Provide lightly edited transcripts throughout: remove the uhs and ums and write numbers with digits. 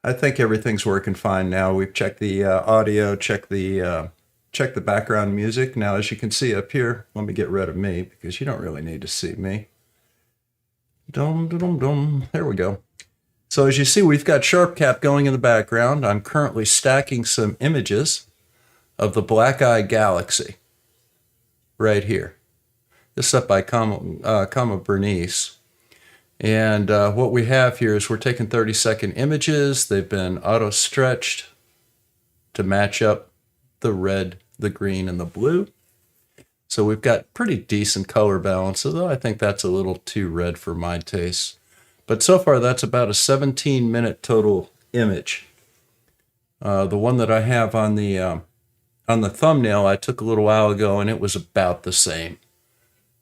I think everything's working fine now. We've checked the audio, checked the background music. Now, as you can see up here, let me get rid of me because you don't really need to see me. Dum, dum, dum. There we go. So as you see, we've got SharpCap going in the background. I'm currently stacking some images of the Black-Eyed Galaxy right here. This is up by Comma Bernice. And what we have here is we're taking 30-second images. They've been auto-stretched to match up the red, the green, and the blue. So we've got pretty decent color balance, although I think that's a little too red for my taste. But so far, that's about a 17-minute total image. The one that I have on the thumbnail I took a little while ago, and it was about the same.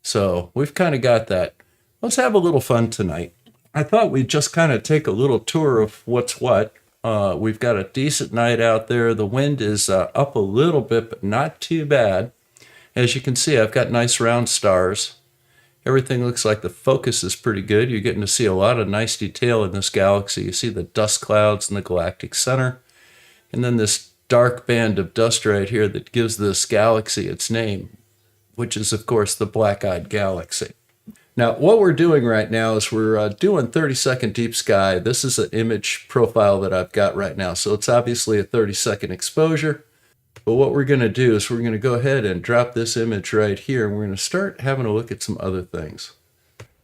So we've kind of got that. Let's have a little fun tonight. I thought we'd just kind of take a little tour of what's what. We've got a decent night out there. The wind is up a little bit, but not too bad. As you can see, I've got nice round stars. Everything looks like the focus is pretty good. You're getting to see a lot of nice detail in this galaxy. You see the dust clouds in the galactic center, and then this dark band of dust right here that gives this galaxy its name, which is, of course, the Black-Eyed Galaxy. Now, what we're doing right now is we're doing 30-second deep sky. This is an image profile that I've got right now, so it's obviously a 30-second exposure. But what we're going to do is we're going to go ahead and drop this image right here, and we're going to start having a look at some other things.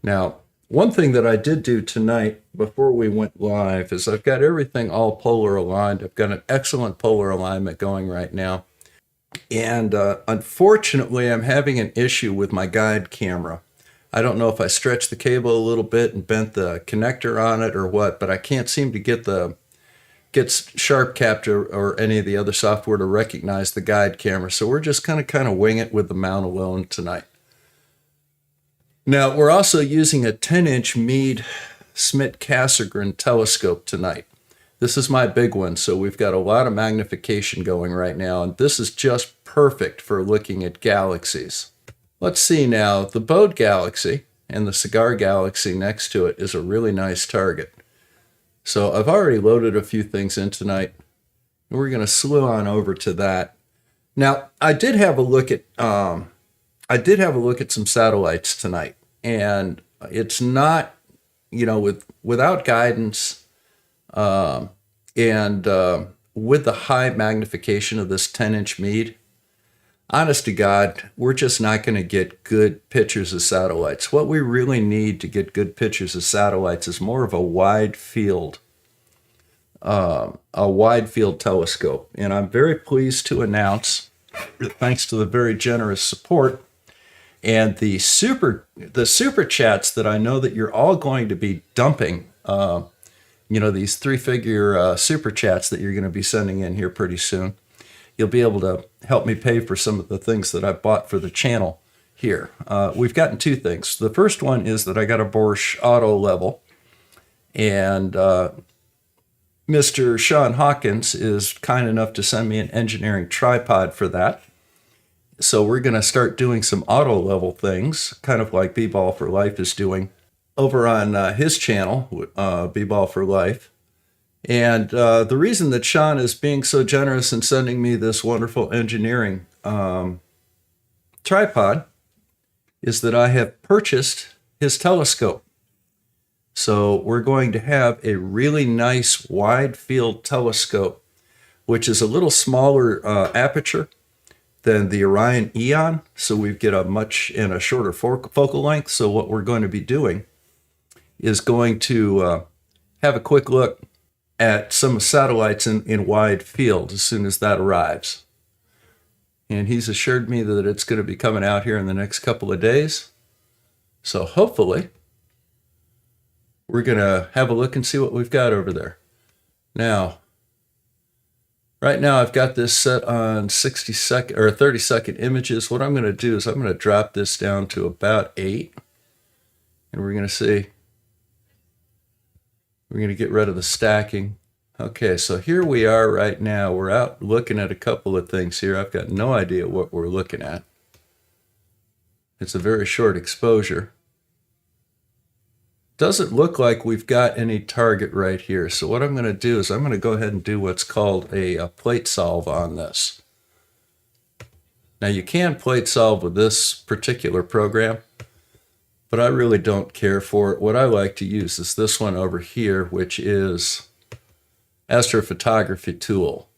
Now, one thing that I did do tonight before we went live is I've got everything all polar aligned. I've got an excellent polar alignment going right now. And unfortunately, I'm having an issue with my guide camera. I don't know if I stretched the cable a little bit and bent the connector on it or what, but I can't seem to get SharpCap or any of the other software to recognize the guide camera. So we're just kind of wing it with the mount alone tonight. Now, we're also using a 10-inch Meade Schmidt-Cassegrain telescope tonight. This is my big one, so we've got a lot of magnification going right now, and this is just perfect for looking at galaxies. Let's see now, the Bode Galaxy and the Cigar Galaxy next to it is a really nice target. So I've already loaded a few things in tonight, and we're going to slew on over to that. Now, I did have a look at some satellites tonight, and it's not, without guidance and with the high magnification of this 10-inch Meade, honest to God, we're just not going to get good pictures of satellites. What we really need to get good pictures of satellites is more of a wide field telescope. And I'm very pleased to announce, thanks to the very generous support and the super chats that I know that you're all going to be dumping, these three-figure super chats that you're going to be sending in here pretty soon. You'll be able to help me pay for some of the things that I bought for the channel here. We've gotten two things. The first one is that I got a Borsche auto level, and Mr. Sean Hawkins is kind enough to send me an engineering tripod for that. So we're going to start doing some auto level things, kind of like B-Ball for Life is doing over on his channel, B-Ball for Life. And the reason that Sean is being so generous in sending me this wonderful engineering tripod is that I have purchased his telescope. So we're going to have a really nice wide field telescope, which is a little smaller aperture than the Orion Eon. So we get a shorter focal length. So what we're going to be doing is going to have a quick look at some satellites in wide field as soon as that arrives. And he's assured me that it's going to be coming out here in the next couple of days. So hopefully we're going to have a look and see what we've got over there. Now, right now I've got this set on 60-second or 30-second images. What I'm going to do is I'm going to drop this down to about 8. And we're going to see. We're going to get rid of the stacking. Okay, so here we are right now. We're out looking at a couple of things here. I've got no idea what we're looking at. It's a very short exposure. doesn't look like we've got any target right here. So what I'm going to do is I'm going to go ahead and do what's called a plate solve on this. Now you can plate solve with this particular program, but I really don't care for it. What I like to use is this one over here, which is Astrophotography Tool.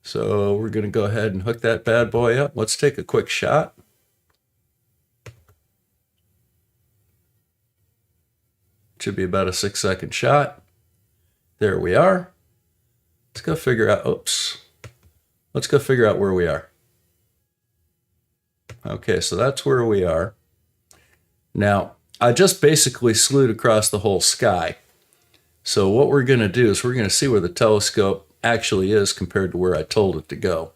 So we're going to go ahead and hook that bad boy up. Let's take a quick shot. Should be about a 6-second shot. There we are. Let's go figure out, let's go figure out where we are. Okay, so that's where we are. Now, I just basically slewed across the whole sky. So what we're going to do is we're going to see where the telescope actually is compared to where I told it to go.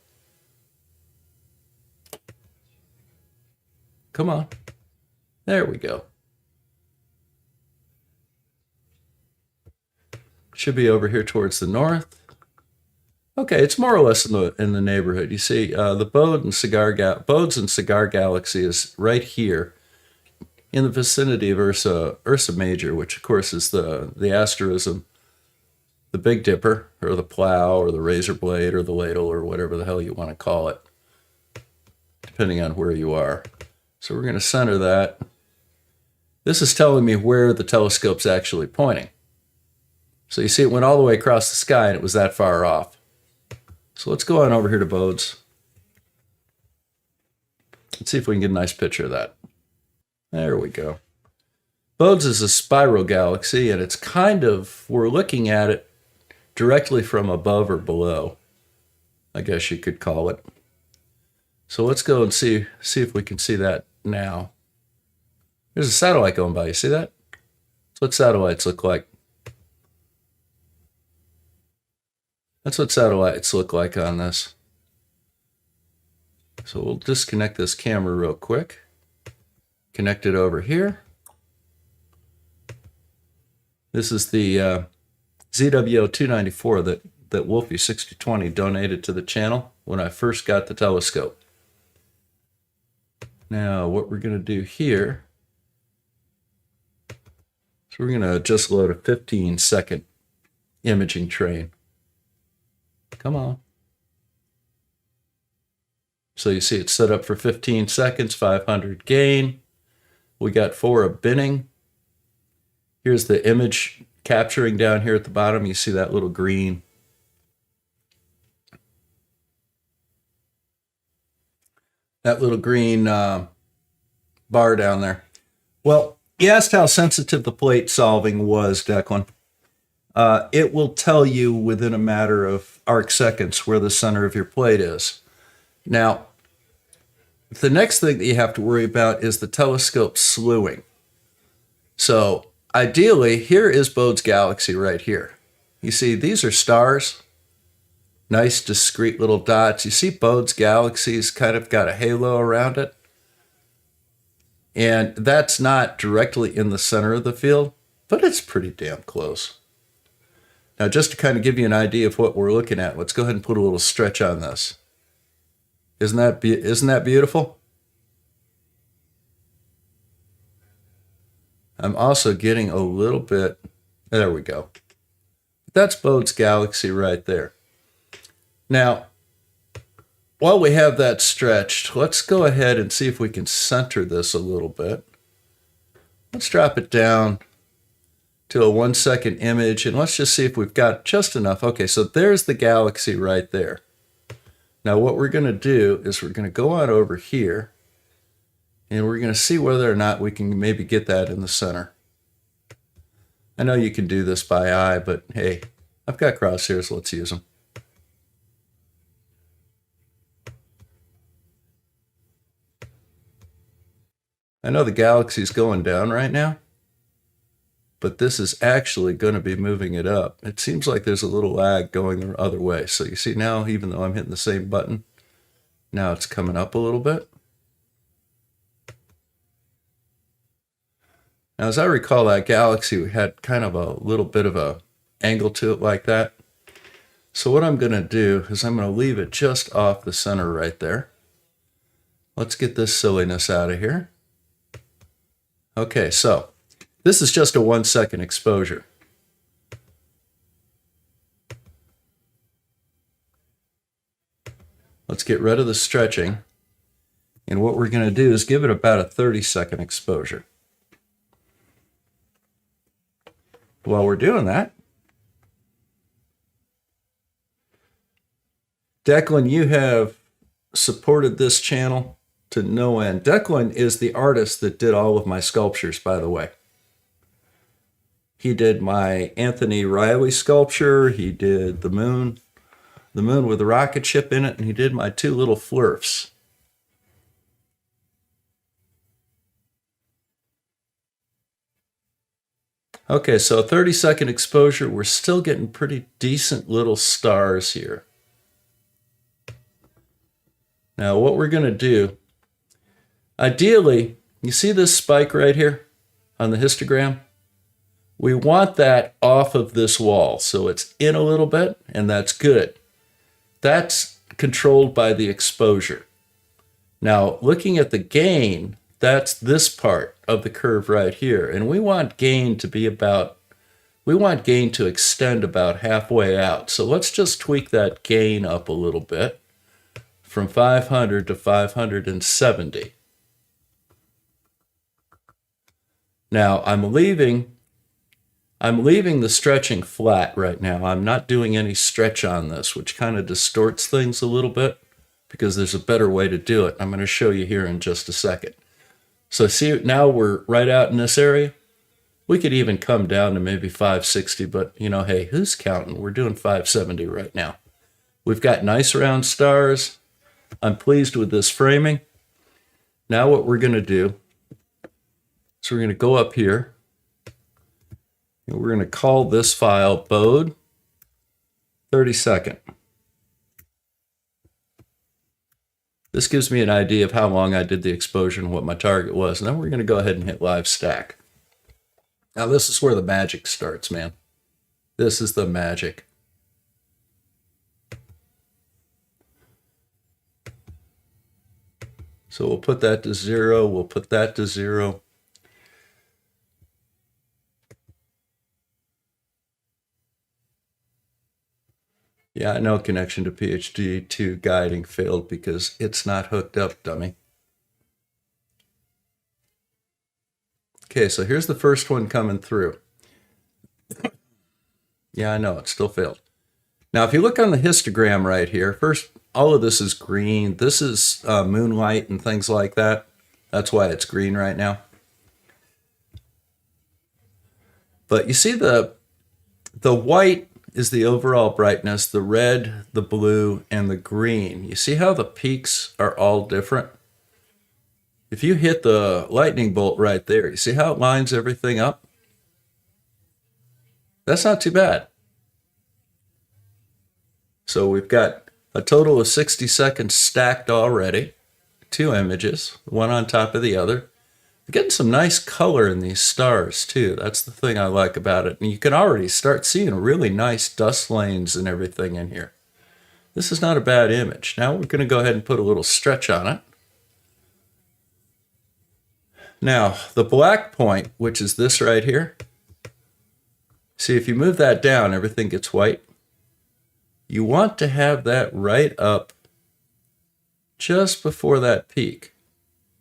Come on. There we go. Should be over here towards the north. Okay, it's more or less in the neighborhood. You see, the Bode and Bodes and Cigar Galaxy is right here in the vicinity of Ursa Major, which of course is the asterism, the Big Dipper, or the plow, or the razor blade, or the ladle, or whatever the hell you want to call it, depending on where you are. So we're going to center that. This is telling me where the telescope's actually pointing. So you see it went all the way across the sky and it was that far off. So let's go on over here to Bode's. Let's see if we can get a nice picture of that. There we go. Bode's is a spiral galaxy, and it's kind of, we're looking at it directly from above or below, I guess you could call it. So let's go and see if we can see that now. There's a satellite going by, you see that? That's what satellites look like. That's what satellites look like on this. So we'll disconnect this camera real quick. Connect it over here. This is the ZWO-294 that Wolfie6020 donated to the channel when I first got the telescope. Now what we're going to do here, so we're going to just load a 15-second imaging train. Come on. So you see it's set up for 15 seconds, 500 gain. We got 4 of binning. Here's the image capturing down here at the bottom. You see that little green. That little green bar down there. Well, you asked how sensitive the plate solving was, Declan. It will tell you within a matter of arc seconds where the center of your plate is. Now, the next thing that you have to worry about is the telescope slewing. So ideally, here is Bode's galaxy right here. You see, these are stars, nice discrete little dots. You see Bode's galaxy's kind of got a halo around it. And that's not directly in the center of the field, but it's pretty damn close. Now, just to kind of give you an idea of what we're looking at, let's go ahead and put a little stretch on this. Isn't that beautiful? I'm also getting a little bit, there we go. That's Bode's galaxy right there. Now, while we have that stretched, let's go ahead and see if we can center this a little bit. Let's drop it down to a 1-second image, and let's just see if we've got just enough. Okay, so there's the galaxy right there. Now what we're going to do is we're going to go on over here, and we're going to see whether or not we can maybe get that in the center. I know you can do this by eye, but hey, I've got crosshairs, let's use them. I know the galaxy's going down right now, but this is actually going to be moving it up. It seems like there's a little lag going the other way. So you see now, even though I'm hitting the same button, now it's coming up a little bit. Now, as I recall, that galaxy had kind of a little bit of a angle to it like that. So what I'm going to do is I'm going to leave it just off the center right there. Let's get this silliness out of here. Okay, so this is just a 1 second exposure. Let's get rid of the stretching. And what we're going to do is give it about a 30-second exposure. While we're doing that, Declan, you have supported this channel to no end. Declan is the artist that did all of my sculptures, by the way. He did my Anthony Riley sculpture. He did the moon with the rocket ship in it, and he did my 2 little flurfs. Okay, so 30-second exposure. We're still getting pretty decent little stars here. Now, what we're going to do, ideally, you see this spike right here on the histogram? We want that off of this wall, so it's in a little bit, and that's good. That's controlled by the exposure. Now, looking at the gain, that's this part of the curve right here, and we want gain to extend about halfway out. So let's just tweak that gain up a little bit from 500 to 570. Now, I'm leaving the stretching flat right now. I'm not doing any stretch on this, which kind of distorts things a little bit because there's a better way to do it. I'm going to show you here in just a second. So see, now we're right out in this area. We could even come down to maybe 560, but you know, hey, who's counting? We're doing 570 right now. We've got nice round stars. I'm pleased with this framing. Now what we're going to do is we're going to go up here. And we're going to call this file Bode 30-second. This gives me an idea of how long I did the exposure and what my target was. And then we're going to go ahead and hit live stack. Now this is where the magic starts, man. This is the magic. So we'll put that to 0. We'll put that to 0. Yeah, I know connection to PhD 2 guiding failed because it's not hooked up, dummy. Okay, so here's the first one coming through. Yeah, I know, it still failed. Now, if you look on the histogram right here, first, all of this is green. This is moonlight and things like that. That's why it's green right now. But you see the white is the overall brightness, the red, the blue, and the green. You see how the peaks are all different? If you hit the lightning bolt right there, you see how it lines everything up? That's not too bad. So we've got a total of 60 seconds stacked already. 2 images, one on top of the other. We're getting some nice color in these stars too. That's the thing I like about it. And you can already start seeing really nice dust lanes and everything in here. This is not a bad image. Now we're going to go ahead and put a little stretch on it. Now, the black point, which is this right here, see if you move that down, everything gets white. You want to have that right up just before that peak.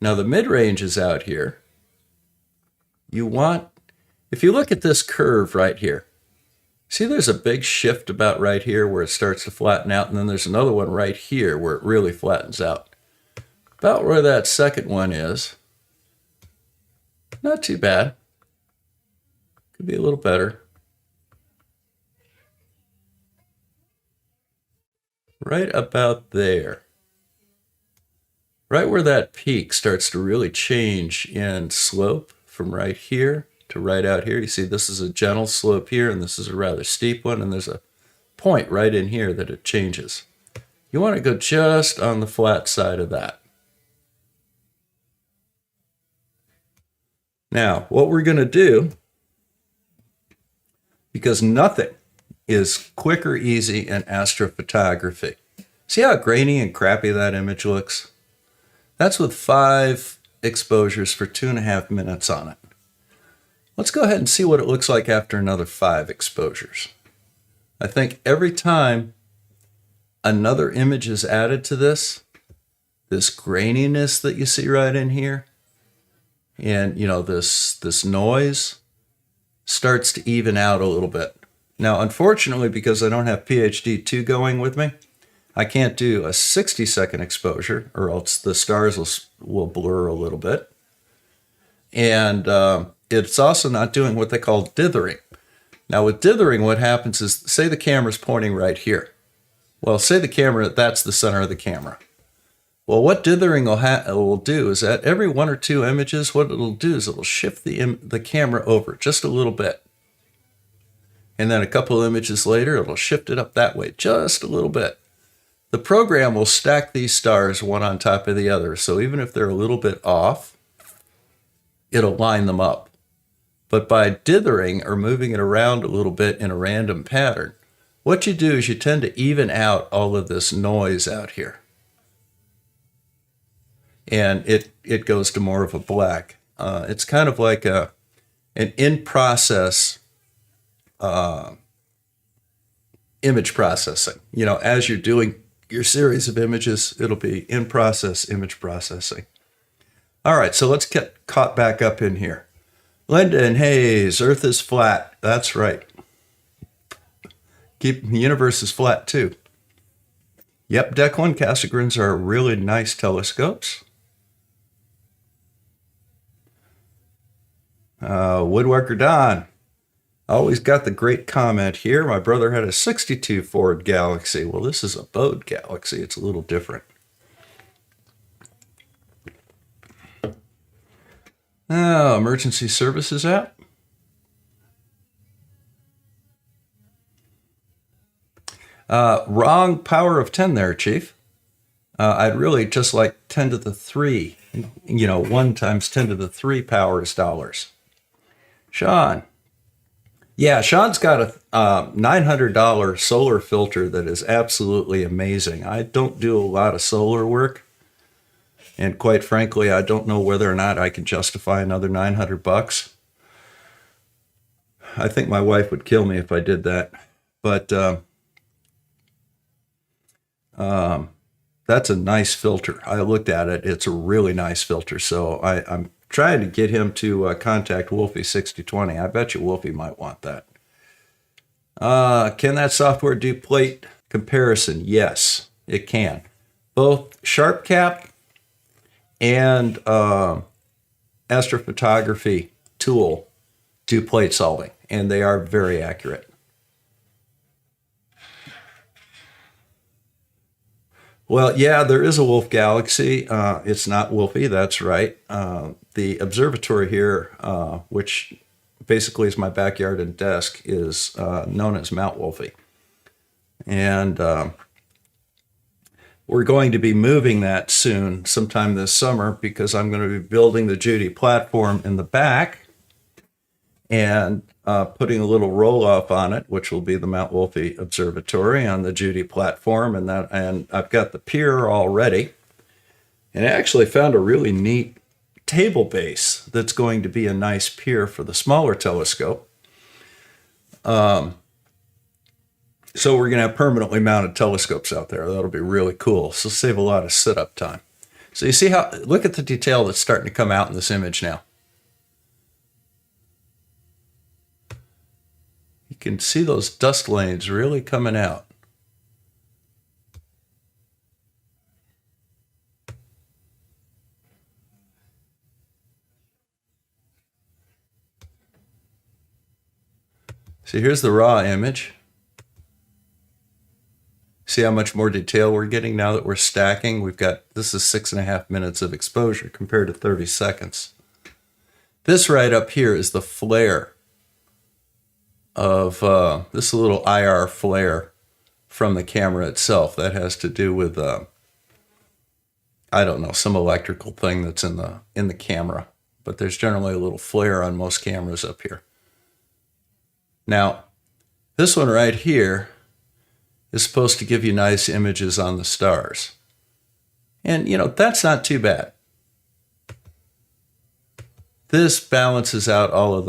Now the mid-range is out here. You want, if you look at this curve right here, see there's a big shift about right here where it starts to flatten out, and then there's another one right here where it really flattens out. About where that second one is. Not too bad. Could be a little better. Right about there. Right where that peak starts to really change in slope from right here to right out here. You see this is a gentle slope here, and this is a rather steep one, and there's a point right in here that it changes. You want to go just on the flat side of that. Now, what we're going to do, because nothing is quick or easy in astrophotography. See how grainy and crappy that image looks? That's with 5 exposures for 2.5 minutes on it. Let's go ahead and see what it looks like after another 5 exposures. I think every time another image is added to this graininess that you see right in here, and this noise starts to even out a little bit. Now, unfortunately, because I don't have PhD 2 going with me, I can't do a 60-second exposure, or else the stars will blur a little bit. And it's also not doing what they call dithering. Now, with dithering, what happens is, say the camera's pointing right here. Well, say the camera, that's the center of the camera. Well, what dithering will do is that every 1 or 2 images, what it'll do is it'll shift the camera over just a little bit. And then a couple images later, it'll shift it up that way just a little bit. The program will stack these stars one on top of the other. So even if they're a little bit off, it'll line them up. But by dithering or moving it around a little bit in a random pattern, what you do is you tend to even out all of this noise out here. And it goes to more of a black. It's kind of like an in-process image processing. As you're doing your series of images, it'll be in-process image processing. All right, so let's get caught back up in here. Linda and Hayes, Earth is flat. That's right. The universe is flat too. Yep, Declan, Casagrins are really nice telescopes. Woodworker Don, always got the great comment here. My brother had a 62 Ford Galaxy. Well, this is a Bode Galaxy. It's a little different. Emergency services app. Wrong power of 10 there, Chief. I'd really just like 10 to the 3. 1 times 10 to the 3 power is dollars. Sean. Yeah, Sean's got a $900 solar filter that is absolutely amazing. I don't do a lot of solar work. And quite frankly, I don't know whether or not I can justify another $900. I think my wife would kill me if I did that. But that's a nice filter. I looked at it. It's a really nice filter. So I'm trying to get him to contact Wolfie 6020. I bet you Wolfie might want that. Can that software do plate comparison? Yes, it can. Both SharpCap and astrophotography tool do plate solving, and they are very accurate. Well, yeah, there is a Wolf Galaxy. It's not Wolfie, that's right. The observatory here, which basically is my backyard and desk, is known as Mount Wolfie. And we're going to be moving that soon, sometime this summer, because I'm going to be building the Judy platform in the back and putting a little roll-off on it, which will be the Mount Wolfie Observatory on the Judy platform. And I've got the pier all ready. And I actually found a really neat table base that's going to be a nice pier for the smaller telescope. So we're going to have permanently mounted telescopes out there. That'll be really cool. So save a lot of sit-up time. So you see how, look at the detail that's starting to come out in this image now. You can see those dust lanes really coming out. See, here's the raw image. See how much more detail we're getting now that we're stacking? This is 6.5 minutes of exposure compared to 30 seconds. This right up here is the flare of this little IR flare from the camera itself. That has to do with, I don't know, some electrical thing that's in the camera. But there's generally a little flare on most cameras up here. Now, this one right here is supposed to give you nice images on the stars. And, that's not too bad. This balances out all of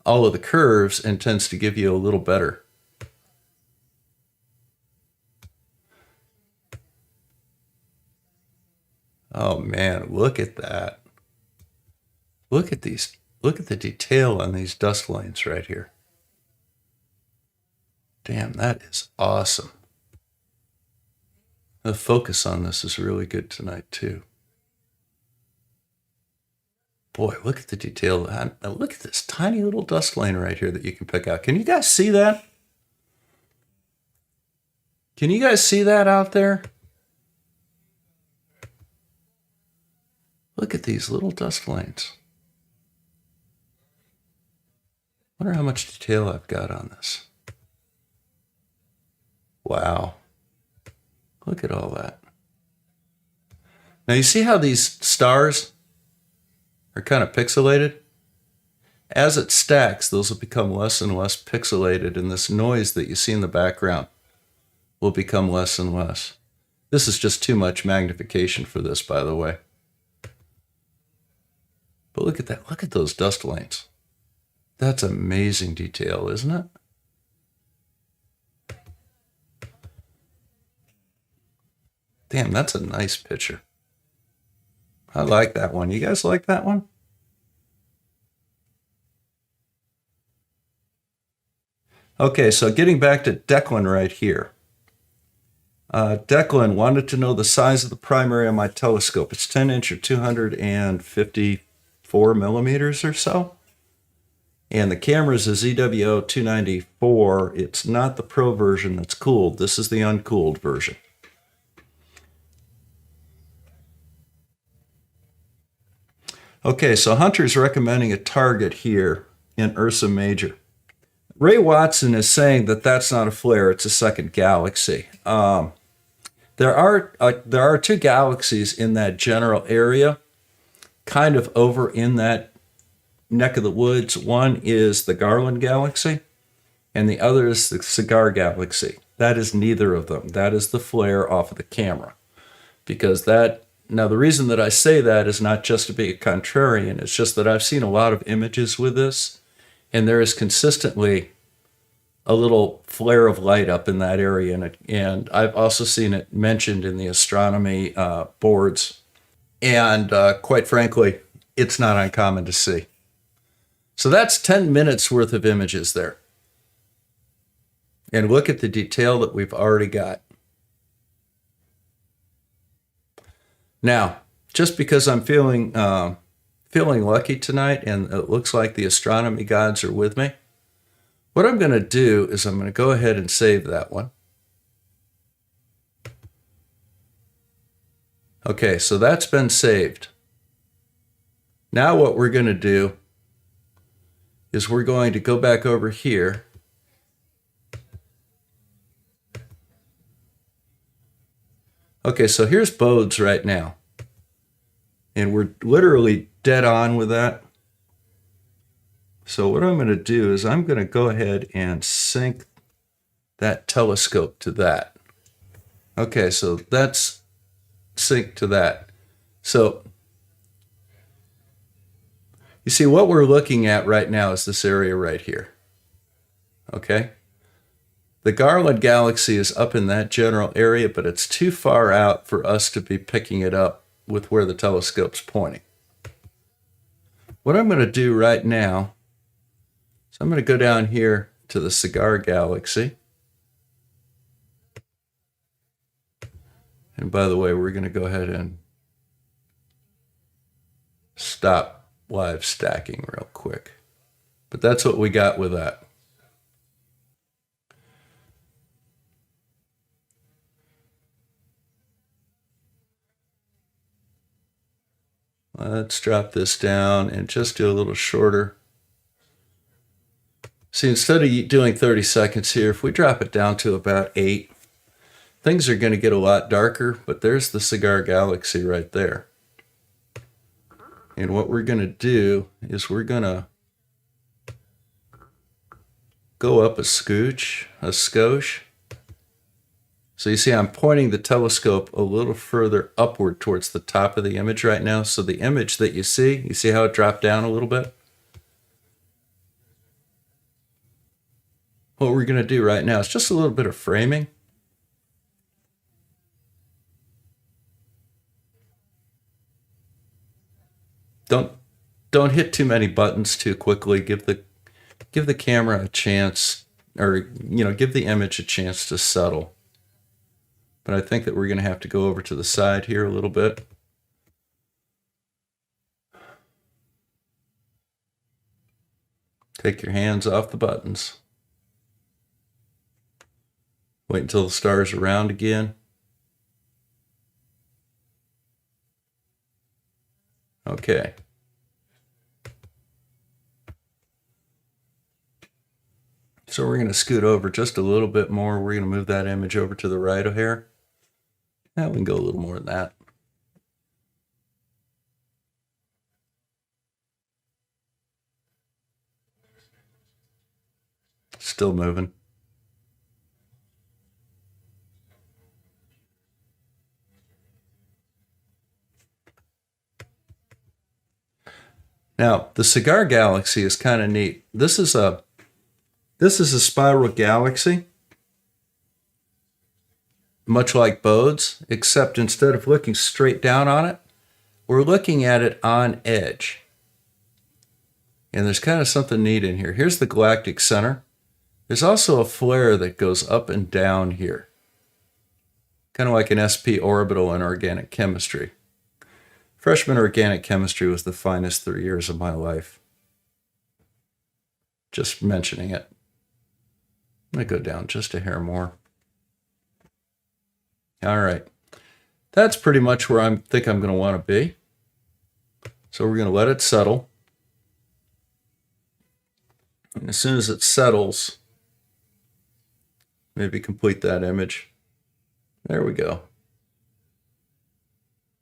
all of the curves and tends to give you a little better. Oh man, look at that. Look at these. Look at the detail on these dust lanes right here. Damn, that is awesome. The focus on this is really good tonight too. Boy, look at the detail. Look at this tiny little dust lane right here that you can pick out. Can you guys see that? Can you guys see that out there? Look at these little dust lanes. Wonder how much detail I've got on this. Wow. Look at all that. Now you see how these stars are kind of pixelated? As it stacks, those will become less and less pixelated, and this noise that you see in the background will become less and less. This is just too much magnification for this, by the way. But look at that. Look at those dust lanes. That's amazing detail, isn't it? Damn, that's a nice picture. I like that one. You guys like that one? Okay, so getting back to Declan right here. Declan wanted to know the size of the primary on my telescope. It's 10 inch or 254 millimeters or so. And the camera's a ZWO 294. It's not the Pro version that's cooled. This is the uncooled version. Okay, so Hunter's recommending a target here in Ursa Major. Ray Watson is saying that that's not a flare, it's a second galaxy. There are two galaxies in that general area, kind of over in that neck of the woods. One is the Garland Galaxy, and the other is the Cigar Galaxy. That is neither of them. That is the flare off of the camera. Because that, now the reason that I say that is not just to be a contrarian, it's just that I've seen a lot of images with this, and there is consistently a little flare of light up in that area, and I've also seen it mentioned in the astronomy boards, and quite frankly, it's not uncommon to see. So that's 10 minutes worth of images there. And look at the detail that we've already got. Now, just because I'm feeling lucky tonight and it looks like the astronomy gods are with me, what I'm going to do is I'm going to go ahead and save that one. Okay, so that's been saved. Now what we're going to do is we're going to go back over here. Okay, so here's Bode's right now. And we're literally dead on with that. So what I'm going to do is I'm going to go ahead and sync that telescope to that. Okay, so that's synced to that. So you see what we're looking at right now is this area right here. Okay? The Garland Galaxy is up in that general area, but it's too far out for us to be picking it up with where the telescope's pointing. What I'm going to do right now is I'm going to go down here to the Cigar Galaxy. And by the way, we're going to go ahead and stop live stacking real quick. But that's what we got with that. Let's drop this down and just do a little shorter. See, instead of doing 30 seconds here, if we drop it down to about 8, things are going to get a lot darker, but there's the Cigar Galaxy right there. And what we're going to do is we're going to go up a skosh. So you see I'm pointing the telescope a little further upward towards the top of the image right now. So the image that you see how it dropped down a little bit? what we're going to do right now is just a little bit of framing. Don't hit too many buttons too quickly. Give the camera a chance, or give the image a chance to settle. But I think that we're going to have to go over to the side here a little bit. Take your hands off the buttons. Wait until the stars are round again. Okay. So we're going to scoot over just a little bit more. We're going to move that image over to the right of here. Now we can go a little more than that. Still moving. Now, the Cigar Galaxy is kind of neat. This is a spiral galaxy, much like Bode's, except instead of looking straight down on it, we're looking at it on edge. And there's kind of something neat in here. Here's the galactic center. There's also a flare that goes up and down here, kind of like an SP orbital in organic chemistry. Freshman organic chemistry was the finest 3 years of my life. Just mentioning it. I'm going to go down just a hair more. All right. That's pretty much where I think I'm going to want to be. So we're going to let it settle. And as soon as it settles, maybe complete that image. There we go.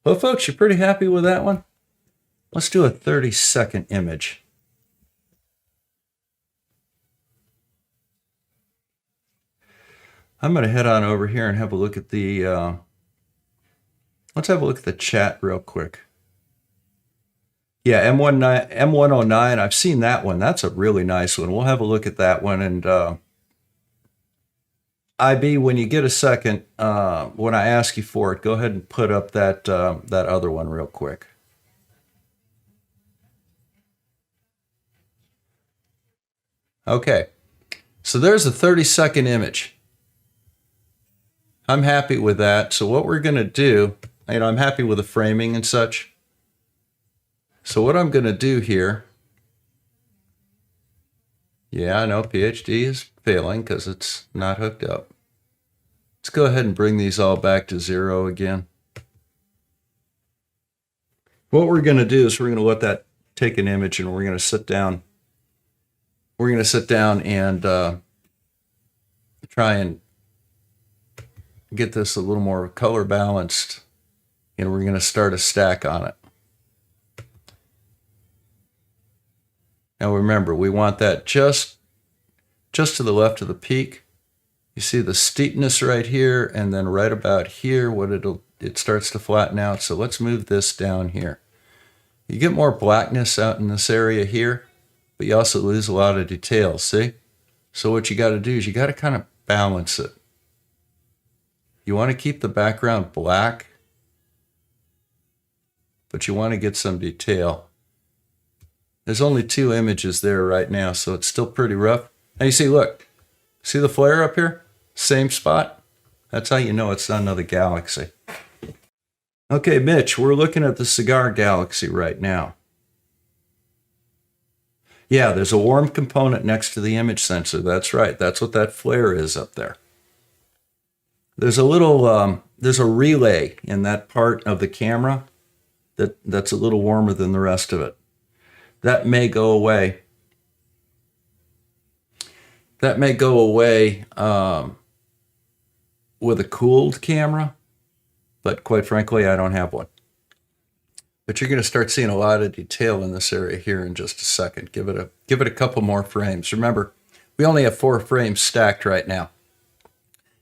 Well, folks, you're pretty happy with that one? Let's do a 30-second image. I'm going to head on over here and have a look at the, let's have a look at the chat real quick. Yeah, M109, I've seen that one. That's a really nice one. We'll have a look at that one. And IB, when you get a second, when I ask you for it, go ahead and put up that other one real quick. Okay, so there's a 30-second image. I'm happy with that. So what we're going to do, I'm happy with the framing and such. So what I'm going to do here, yeah, I know PhD is failing because it's not hooked up. Let's go ahead and bring these all back to 0 again. What we're going to do is we're going to let that take an image, and we're going to sit down. We're going to sit down and try and get this a little more color balanced, and we're going to start a stack on it. Now remember, we want that just to the left of the peak. You see the steepness right here, and then right about here, it starts to flatten out. So let's move this down here. You get more blackness out in this area here, but you also lose a lot of detail, see? So what you got to do is you got to kind of balance it. You want to keep the background black, but you want to get some detail. There's only 2 images there right now, so it's still pretty rough. Now you see, look, see the flare up here? Same spot? That's how you know it's not another galaxy. Okay, Mitch, we're looking at the Cigar Galaxy right now. Yeah, there's a warm component next to the image sensor. That's right. That's what that flare is up there. There's a little, there's a relay in that part of the camera that's a little warmer than the rest of it. That may go away. That may go away with a cooled camera, but quite frankly, I don't have one. But you're going to start seeing a lot of detail in this area here in just a second. Give it a couple more frames. Remember, we only have 4 frames stacked right now.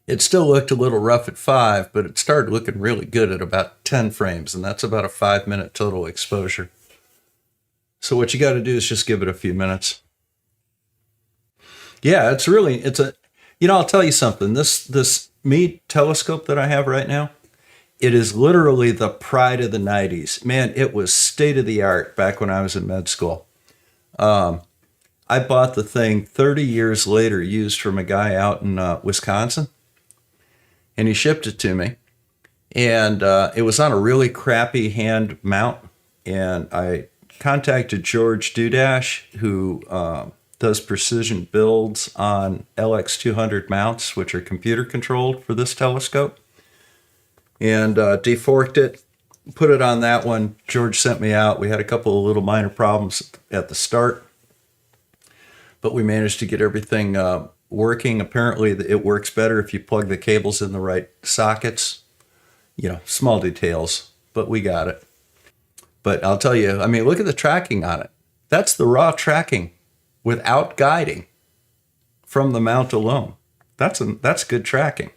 It still looked a little rough at 5, but it started looking really good at about 10 frames, and that's about a 5-minute total exposure. So what you got to do is just give it a few minutes. Yeah, it's a, I'll tell you something. This Meade telescope that I have right now, it is literally the pride of the 90s. Man, it was state of the art back when I was in med school. I bought the thing 30 years later, used from a guy out in Wisconsin, and he shipped it to me. And it was on a really crappy hand mount. And I contacted George Dudash, who does precision builds on LX200 mounts, which are computer controlled for this telescope, and deforked it, put it on that one. George sent me out. We had a couple of little minor problems at the start, but we managed to get everything working. Apparently, it works better if you plug the cables in the right sockets. Small details, but we got it. But I'll tell you, I mean, look at the tracking on it. That's the raw tracking without guiding from the mount alone. That's good tracking.